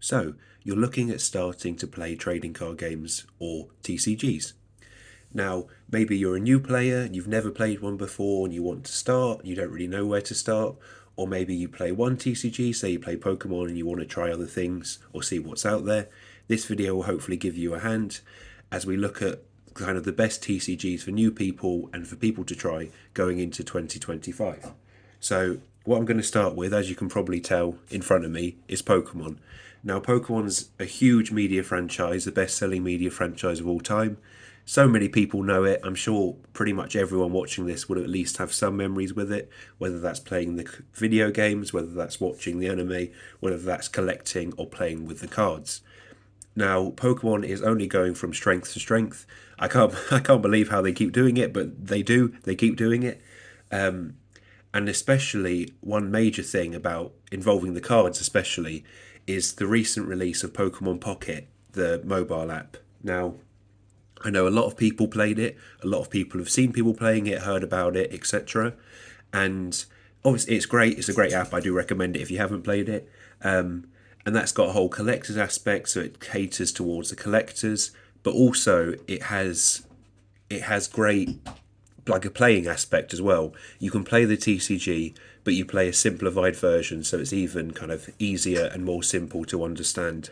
So, you're looking at starting to play trading card games or TCGs. Now, maybe you're a new player and you've never played one before and you want to start, you don't really know where to start, or maybe you play one TCG, say you play Pokemon and you want to try other things or see what's out there. This video will hopefully give you a hand as we look at kind of the best TCGs for new people and for people to try going into 2025. So what I'm going to start with, as you can probably tell in front of me, is Pokemon. Now, Pokemon's a huge media franchise, the best-selling media franchise of all time. So many people know it. I'm sure pretty much everyone watching this would at least have some memories with it, whether that's playing the video games, whether that's watching the anime, whether that's collecting or playing with the cards. Now, Pokemon is only going from strength to strength. I can't believe how they keep doing it, but they do. They keep doing it. And especially one major thing about involving the cards especially is the recent release of Pokemon Pocket, the mobile app. Now, I know a lot of people played it, a lot of people have seen people playing it, heard about it, etc. And obviously it's great, it's a great app, I do recommend it if you haven't played it. And that's got a whole collector's aspect, so it caters towards the collectors, but also it has great like a playing aspect as well. You can play the TCG, but you play a simplified version, so it's even kind of easier and more simple to understand.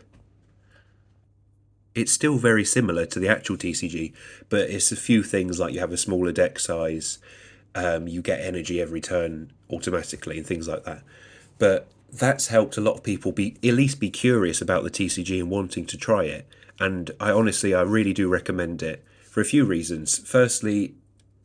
It's still very similar to the actual TCG, but it's a few things like you have a smaller deck size, you get energy every turn automatically and things like that. But that's helped a lot of people at least be curious about the TCG and wanting to try it. And I really do recommend it for a few reasons. Firstly,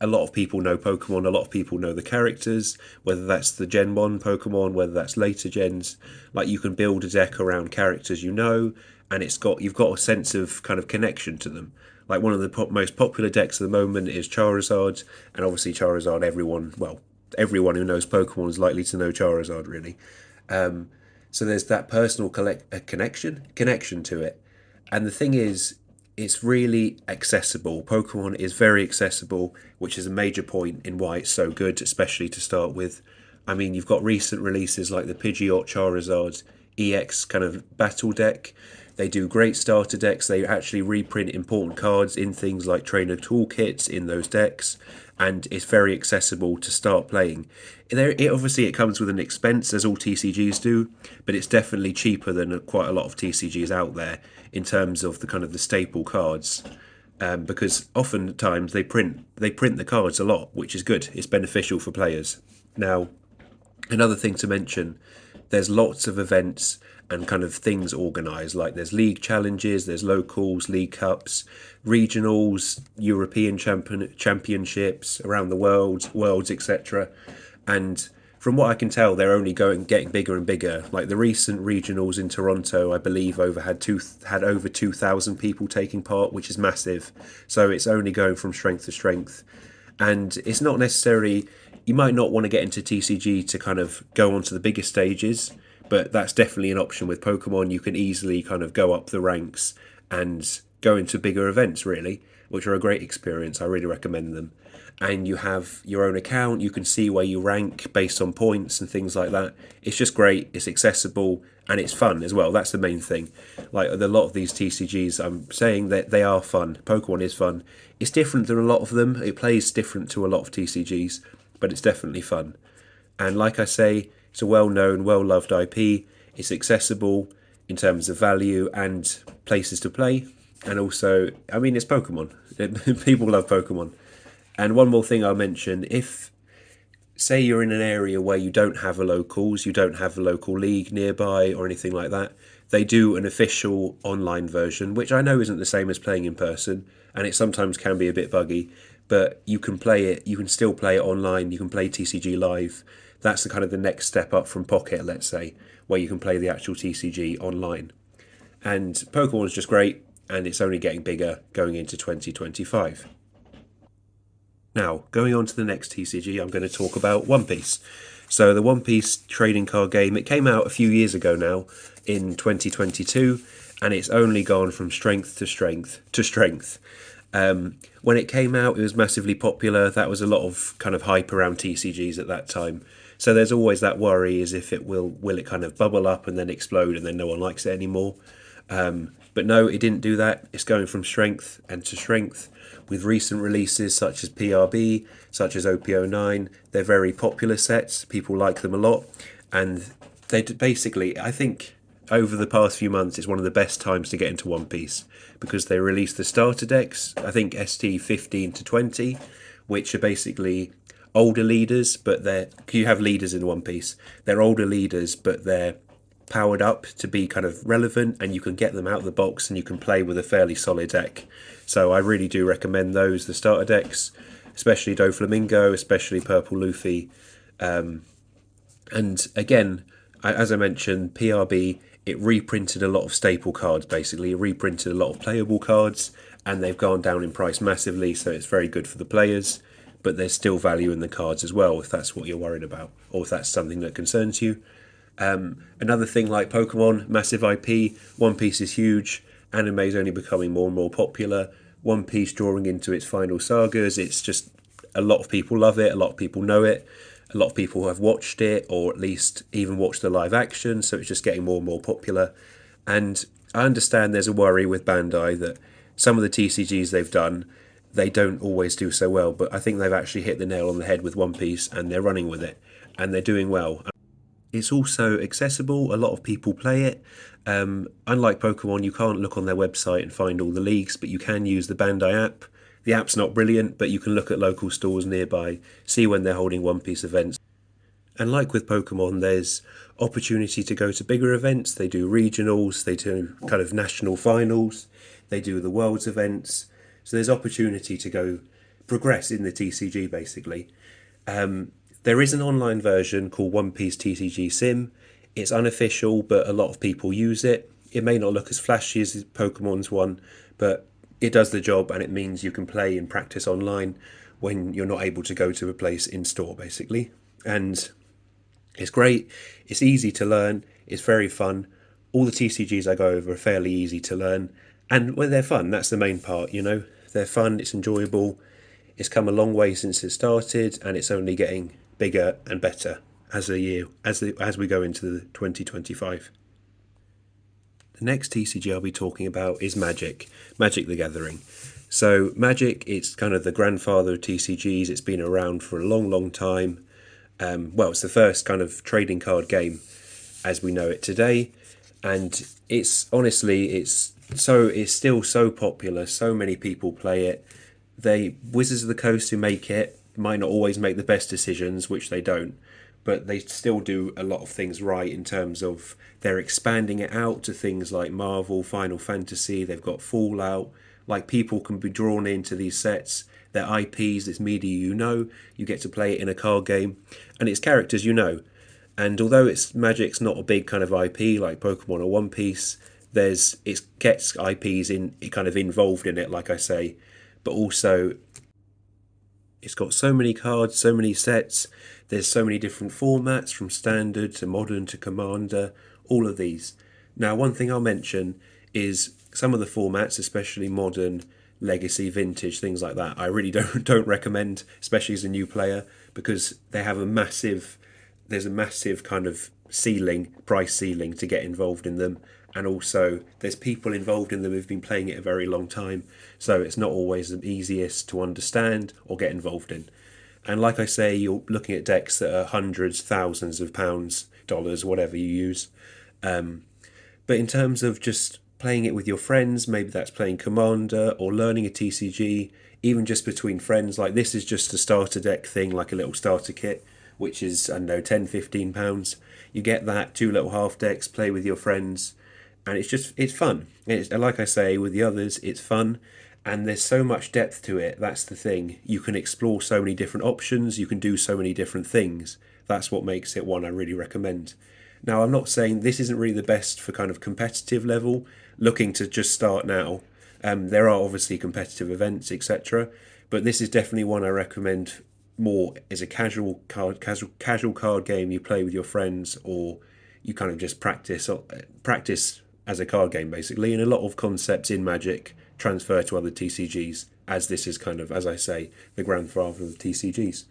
a lot of people know Pokemon, a lot of people know the characters, whether that's the Gen 1 Pokemon, whether that's later gens. Like, you can build a deck around characters you know, and you've got a sense of kind of connection to them. Like, one of the most popular decks at the moment is Charizard, and obviously Charizard, everyone who knows Pokemon is likely to know Charizard, really. So there's that personal connection to it. And the thing is, it's really accessible. Pokemon is very accessible, which is a major point in why it's so good, especially to start with. I mean, you've got recent releases like the Pidgeot Charizard EX kind of battle deck. They do great starter decks. They actually reprint important cards in things like trainer toolkits in those decks, and it's very accessible to start playing. It comes with an expense, as all TCGs do, but it's definitely cheaper than quite a lot of TCGs out there in terms of the kind of the staple cards. Because oftentimes they print the cards a lot, which is good. It's beneficial for players. Now, another thing to mention, there's lots of events and kind of things organised, like there's league challenges, there's locals, league cups, regionals, European championships around the worlds, etc. And from what I can tell, they're only getting bigger and bigger. Like the recent regionals in Toronto, I believe had over 2,000 people taking part, which is massive. So it's only going from strength to strength. And it's not necessarily, you might not want to get into TCG to kind of go onto the bigger stages, but that's definitely an option with Pokemon. You can easily kind of go up the ranks and go into bigger events, really, which are a great experience. I really recommend them. And you have your own account. You can see where you rank based on points and things like that. It's just great. It's accessible and it's fun as well. That's the main thing. Like a lot of these TCGs, I'm saying that they are fun. Pokemon is fun. It's different than a lot of them. It plays different to a lot of TCGs, but it's definitely fun. And like I say, it's a well-known, well-loved IP. It's accessible in terms of value and places to play. And also, I mean, it's Pokemon. People love Pokemon. And one more thing I'll mention, if, say you're in an area where you don't have you don't have a local league nearby or anything like that, they do an official online version, which I know isn't the same as playing in person, and it sometimes can be a bit buggy, but you can still play it online, you can play TCG Live. That's the kind of the next step up from Pocket, let's say, where you can play the actual TCG online. And Pokemon is just great, and it's only getting bigger going into 2025. Now, going on to the next TCG, I'm going to talk about One Piece. So the One Piece trading card game, it came out a few years ago now, in 2022, and it's only gone from strength to strength to strength. When it came out, it was massively popular. That was a lot of kind of hype around TCGs at that time. So there's always that worry, is if it will it kind of bubble up and then explode and then no one likes it anymore. But no, it didn't do that. It's going from strength and to strength with recent releases such as PRB, such as OP09. They're very popular sets. People like them a lot. And they basically, I think, over the past few months, it's one of the best times to get into One Piece because they released the starter decks, I think ST 15 to 20, which are basically older leaders, but you have leaders in One Piece. They're older leaders, but they're powered up to be kind of relevant, and you can get them out of the box and you can play with a fairly solid deck. So I really do recommend those, the starter decks, especially Doflamingo, especially Purple Luffy. And again, as I mentioned, PRB, it reprinted a lot of staple cards, basically. It reprinted a lot of playable cards, and they've gone down in price massively, so it's very good for the players. But there's still value in the cards as well, if that's what you're worried about, or if that's something that concerns you. Another thing like Pokemon, massive IP, One Piece is huge, anime is only becoming more and more popular, One Piece drawing into its final sagas, it's just, a lot of people love it, a lot of people know it, a lot of people have watched it, or at least even watched the live action, so it's just getting more and more popular. And I understand there's a worry with Bandai that some of the TCGs they've done, they don't always do so well, but I think they've actually hit the nail on the head with One Piece, and they're running with it, and they're doing well. It's also accessible. A lot of people play it. Unlike Pokemon, you can't look on their website and find all the leagues, but you can use the Bandai app. The app's not brilliant, but you can look at local stores nearby, see when they're holding One Piece events. And like with Pokemon, there's opportunity to go to bigger events. They do regionals, they do kind of national finals, they do the Worlds events. So there's opportunity to go progress in the TCG, basically. There is an online version called One Piece TCG Sim. It's unofficial, but a lot of people use it. It may not look as flashy as Pokemon's one, but it does the job, and it means you can play and practice online when you're not able to go to a place in store, basically. And it's great. It's easy to learn. It's very fun. All the TCGs I go over are fairly easy to learn. And when they're fun, that's the main part, you know. They're fun, it's enjoyable. It's come a long way since it started, and it's only getting bigger and better as we go into the 2025. The next TCG I'll be talking about is Magic the Gathering. So Magic, it's kind of the grandfather of TCGs. It's been around for a long time. It's the first kind of trading card game as we know it today, and it's still so popular. So many people play it. Wizards of the Coast, who make it, might not always make the best decisions, which they don't, but they still do a lot of things right in terms of they're expanding it out to things like Marvel, Final Fantasy, they've got Fallout. Like, people can be drawn into these sets, their IPs, this media you get to play it in a card game, and it's characters you know. And although Magic's not a big kind of IP like Pokemon or One Piece, it gets IPs kind of involved in it, like I say, but also it's got so many cards, so many sets, there's so many different formats, from standard to modern to commander, all of these. Now, one thing I'll mention is some of the formats, especially modern, legacy, vintage, things like that, I really don't recommend, especially as a new player, because there's a massive kind of price ceiling to get involved in them. And also there's people involved in them who've been playing it a very long time, so it's not always the easiest to understand or get involved in. And like I say, you're looking at decks that are hundreds, thousands of pounds, dollars, whatever you use. But in terms of just playing it with your friends, maybe that's playing Commander or learning a TCG, even just between friends, like this is just a starter deck thing, like a little starter kit, which is, I don't know, £10-15. You get that, 2 little half decks, play with your friends, and it's fun. Like I say, with the others, it's fun, and there's so much depth to it. That's the thing. You can explore so many different options, you can do so many different things. That's what makes it one I really recommend. Now, I'm not saying this isn't really the best for kind of competitive level, looking to just start now. There are obviously competitive events, etc., but this is definitely one I recommend more as a casual card game you play with your friends, or you kind of just practice as a card game, basically. And a lot of concepts in Magic transfer to other TCGs, as this is kind of, as I say, the grandfather of TCGs.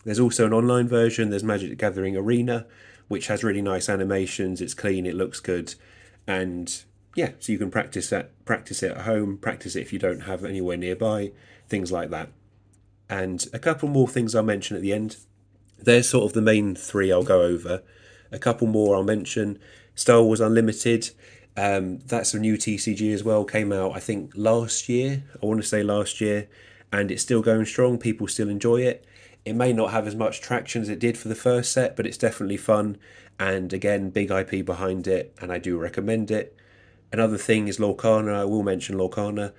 There's also an online version. There's Magic the Gathering Arena, which has really nice animations. It's clean, it looks good, and yeah, so you can practice it at home, practice it if you don't have anywhere nearby, things like that. And a couple more things I'll mention at the end. There's sort of the main three I'll go over. A couple more I'll mention. Star Wars Unlimited. That's a new TCG as well. Came out, I think, last year. I want to say last year. And it's still going strong. People still enjoy it. It may not have as much traction as it did for the first set, but it's definitely fun. And again, big IP behind it. And I do recommend it. Another thing is Lorcana. I will mention Lorcana.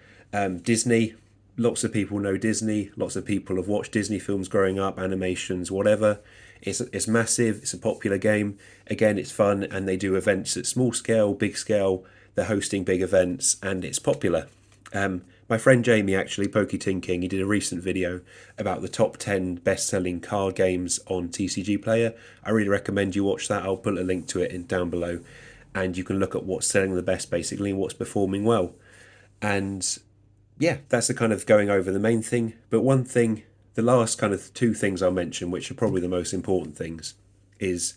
Disney. Lots of people know Disney. Lots of people have watched Disney films growing up, animations, whatever. It's massive. It's a popular game. Again, it's fun, and they do events at small scale, big scale. They're hosting big events, and it's popular. My friend Jamie, actually, Pokey Tinking, he did a recent video about the top 10 best-selling card games on TCG Player. I really recommend you watch that. I'll put a link to it down below, and you can look at what's selling the best, basically, and what's performing well. And yeah, that's the kind of going over the main thing. But one thing, the last kind of two things I'll mention, which are probably the most important things, is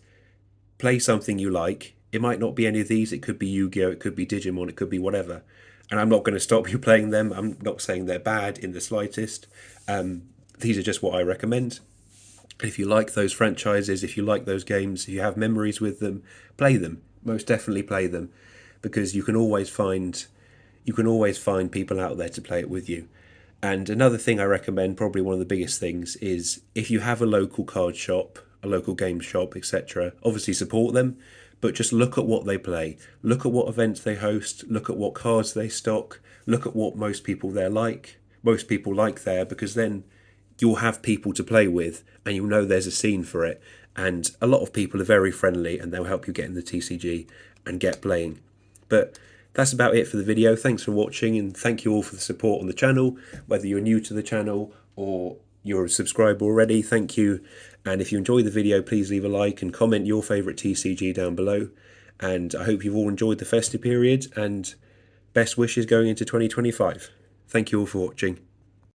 play something you like. It might not be any of these. It could be Yu-Gi-Oh! It could be Digimon. It could be whatever. And I'm not going to stop you playing them. I'm not saying they're bad in the slightest. These are just what I recommend. If you like those franchises, if you like those games, if you have memories with them, play them. Most definitely play them, because you can always find people out there to play it with you. And another thing I recommend, probably one of the biggest things, is if you have a local card shop, a local game shop, etc., obviously support them, but just look at what they play. Look at what events they host. Look at what cards they stock. Look at what most people there like. Most people like there, because then you'll have people to play with and you'll know there's a scene for it. And a lot of people are very friendly and they'll help you get in the TCG and get playing. But that's about it for the video. Thanks for watching, and thank you all for the support on the channel. Whether you're new to the channel or you're a subscriber already, thank you. And if you enjoyed the video, please leave a like and comment your favourite TCG down below. And I hope you've all enjoyed the festive period, and best wishes going into 2025. Thank you all for watching.